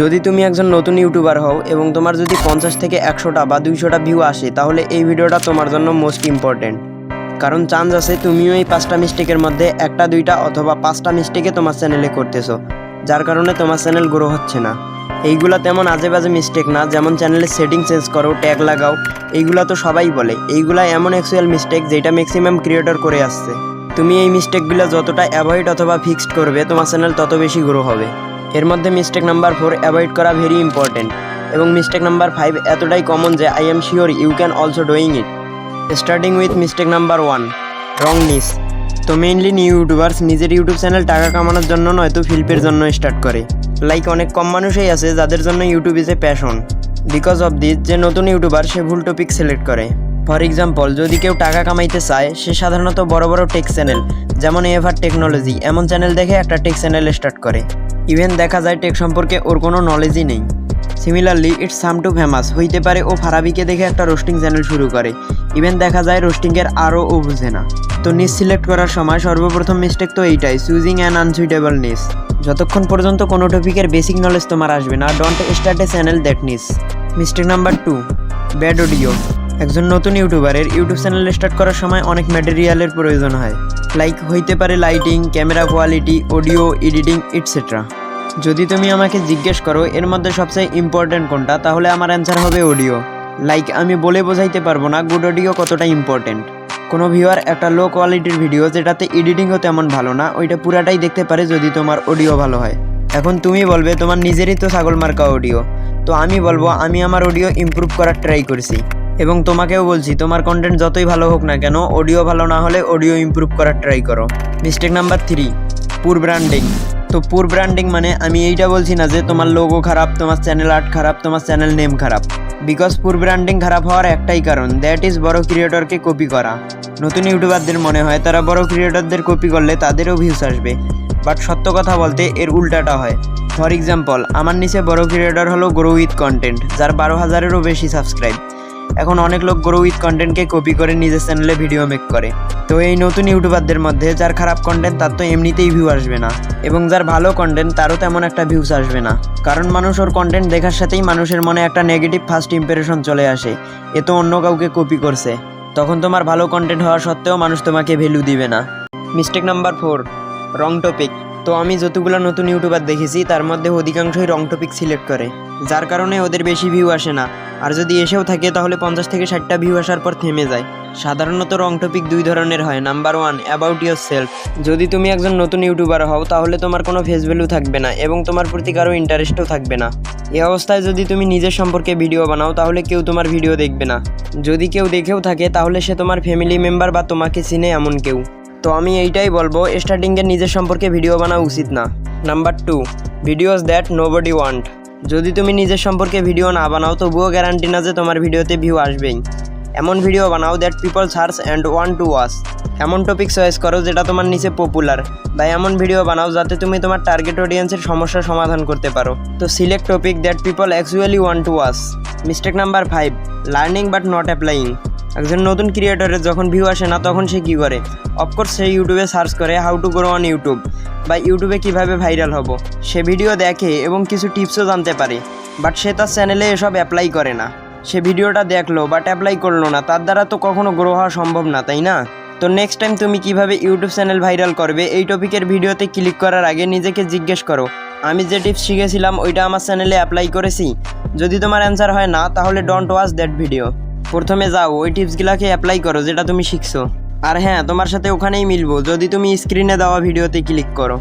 যদি তুমি একজন নতুন ইউটিউবার হও এবং তোমার যদি 50 থেকে 100টা বা 200টা ভিউ আসে, তাহলে এই ভিডিওটা তোমার জন্য মোস্ট ইম্পর্টেন্ট। কারণ চান্স আছে তুমিও এই 5টা মিস্টেকের মধ্যে 1টা 2টা অথবা 5টা মিস্টেকে তোমার চ্যানেলে করতেছো, যার কারণে তোমার চ্যানেল গ্রো হচ্ছে না। এইগুলা তেমন আজে বাজে মিস্টেক না, যেমন চ্যানেলের সেটিং চেঞ্জ করো, ট্যাগ লাগাও, এইগুলা তো সবাই বলে। এইগুলা এমন অ্যাকচুয়াল মিস্টেক যেটা ম্যাক্সিমাম ক্রিয়েটর করে আসছে। তুমি এই মিস্টেকগুলো যতটা অ্যাভয়েড অথবা ফিক্সড করবে, তোমার চ্যানেল তত বেশি গ্রো হবে। এর মধ্যে মিস্টেক নাম্বার 4 অ্যাভয়েড করা ভেরি ইম্পর্টেন্ট, এবং মিস্টেক নাম্বার 5 এতটাই কমন যে I am sure you can also doing it. Starting with mistake number 1, wrong niche. তো মেইনলি নিউ ইউটিউবার্স নিজের ইউটিউব চ্যানেল টাকা কামানোর জন্য নয়তো ফিল্পের জন্য স্টার্ট করে। লাইক অনেক কম মানুষই আছে যাদের জন্য YouTube is a passion. Because of this, যে নতুন ইউটিউবার সে ভুল টপিক সিলেক্ট করে। ফর এক্সাম্পল, যদি কেউ টাকা কামাইতে চায়, সে সাধারণত বড় বড় টেক চ্যানেল যেমন এভার টেকনোলজি এমন চ্যানেল দেখে একটা টেক চ্যানেল স্টার্ট করে। ইভেন দেখা যায় টেক সম্পর্কে ওর কোনো নলেজই নেই। Similarly it's same to famous হইতে পারে ও ফারাবিকে দেখে একটা রোস্টিং চ্যানেল শুরু করে। ইভেন দেখা যায় রোস্টিংয়ের আরও ও বুঝে না। তো নিস সিলেক্ট করার সময় সর্বপ্রথম মিস্টেক তো এইটাই, চুজিং অ্যান আনসুইটেবল নিস। যতক্ষণ পর্যন্ত কোনো টপিকের বেসিক নলেজ তোমার আসবে না, don't start a channel that niche. Mistake number 2, bad audio. একজন নতুন ইউটিউবারের ইউটিউব চ্যানেল স্টার্ট করার সময় অনেক ম্যাটেরিয়ালের প্রয়োজন হয়। লাইক হইতে পারে lighting, camera quality, audio, editing et cetera. যদি তুমি আমাকে জিজ্ঞেস করো এর মধ্যে সবচেয়ে ইম্পর্টেন্ট কোনটা, তাহলে আমার অ্যান্সার হবে অডিও। লাইক আমি বলে বোঝাইতে পারবো না গুড অডিও কতটা ইম্পর্টেন্ট। কোনো ভিউয়ার একটা লো কোয়ালিটির ভিডিও যেটাতে এডিটিংও তেমন ভালো না, ওইটা পুরাটাই দেখতে পারে যদি তোমার অডিও ভালো হয়। এখন তুমি বলবে তোমার নিজেরই তো ছাগল মার্কা অডিও। তো আমি বলবো আমি আমার অডিও ইমপ্রুভ করার ট্রাই করছি, এবং তোমাকেও বলছি তোমার কন্টেন্ট যতই ভালো হোক না কেন, অডিও ভালো না হলে অডিও ইমপ্রুভ করার ট্রাই করো। মিস্টেক নাম্বার 3, পুর ব্র্যান্ডিং। তো পুর ব্র্যান্ডিং মানে আমি এইটা বলছি না যে তোমার লোগো খারাপ, তোমার চ্যানেল আর্ট খারাপ, তোমার চ্যানেল নেম খারাপ। বিকজ পুর ব্র্যান্ডিং খারাপ হওয়ার একটাই কারণ, দ্যাট ইজ বড় ক্রিয়েটরকে কপি করা। নতুন ইউটিউবারদের মনে হয় তারা বড় ক্রিয়েটরদের কপি করলে তাদেরও ভিউস আসবে, বাট সত্য কথা বলতে এর উল্টাটা হয়। ফর এক্সাম্পল, আমার নিচে বড় ক্রিয়েটর হলো গ্রো উইথ কন্টেন্ট, যার 12,000-এরও বেশি সাবস্ক্রাইব। এখন অনেক লোক গ্রো উইথ কন্টেন্টকে কপি করে নিজের চ্যানেলে ভিডিও মেক করে। তো এই নতুন ইউটিউবারদের মধ্যে যার খারাপ কন্টেন্ট তার তো এমনিতেই ভিউ আসবে না, এবং যার ভালো কন্টেন্ট তারও তেমন একটা ভিউস আসবে না। কারণ মানুষ ওর কন্টেন্ট দেখার সাথেই মানুষের মনে একটা নেগেটিভ ফার্স্ট ইমপ্রেশন চলে আসে, এ তো অন্য কাউকে কপি করছে। তখন তোমার ভালো কন্টেন্ট হওয়া সত্ত্বেও মানুষ তোমাকে ভ্যালু দিবে না। মিস্টেক নাম্বার 4, রং টপিক। তো আমি যতগুলো নতুন ইউটিউবার দেখেছি তার মধ্যে অধিকাংশই রং টপিক সিলেক্ট করে, যার কারণে ওদের বেশি ভিউ আসে না। আর যদি এসেও থাকে তাহলে 50 থেকে 60টা ভিউ আসার পর থেমে যায়। সাধারণত রং টপিক 2 ধরনের হয়। Number 1, about your self. যদি তুমি একজন নতুন ইউটিউবার হও তাহলে তোমার কোনো ফেস ভ্যালু থাকবে না, এবং তোমার প্রতি কারো ইন্টারেস্টও থাকবে না। এই অবস্থায় যদি তুমি নিজের সম্পর্কে ভিডিও বানাও তাহলে কেউ তোমার ভিডিও দেখবে না। যদি কেউ দেখেও থাকে তাহলে সে তোমার ফ্যামিলি মেম্বার বা তোমাকে চিনে এমন কেউ। তো আমি এইটাই বলবো, স্টার্টিংয়ে নিজের সম্পর্কে ভিডিও বানা উচিত না। Number 2, videos that nobody want. যদি তুমি নিজের সম্পর্কে ভিডিও না বানাও তবুও গ্যারান্টি না যে তোমার ভিডিওতে ভিউ আসবেই। এমন ভিডিও বানাও that people search and want to watch. এমন টপিক চয়েস করো যেটা তোমার নিচে পপুলার, বা এমন ভিডিও বানাও যাতে তুমি তোমার টার্গেট অডিয়েন্সের সমস্যার সমাধান করতে পারো। তো select topic that people actually want to watch. Mistake number 5, learning but not applying. একজন নতুন ক্রিয়েটরের যখন ভিউ আসে না তখন সে কী করে? অফকোর্স সে ইউটিউবে সার্চ করে how to grow on YouTube, বা ইউটিউবে কীভাবে ভাইরাল হব। সে ভিডিও দেখে এবং কিছু টিপসও জানতে পারে, বাট সে তার চ্যানেলে এসব অ্যাপ্লাই করে না। সে ভিডিওটা দেখলো বাট অ্যাপ্লাই করলো না, তার দ্বারা তো কখনো গ্রো হওয়া সম্ভব না, তাই না? তো নেক্সট টাইম তুমি কিভাবে ইউটিউব চ্যানেল ভাইরাল করবে, এই টপিকের ভিডিওতে ক্লিক করার আগে নিজেকে জিজ্ঞেস করো, আমি যে টিপস শিখেছিলাম ওইটা আমার চ্যানেলে অ্যাপ্লাই করেছি? যদি তোমার অ্যান্সার হয় না তাহলে ডোন্ট ওয়াচ দ্যাট ভিডিও। প্রথমে যাও ওই টিপসগুলোকে অ্যাপ্লাই করো যেটা তুমি শিখছো। আর হ্যাঁ, তোমার সাথে ওখানেই মিলবো যদি তুমি স্ক্রিনে দেওয়া ভিডিওতে ক্লিক করো।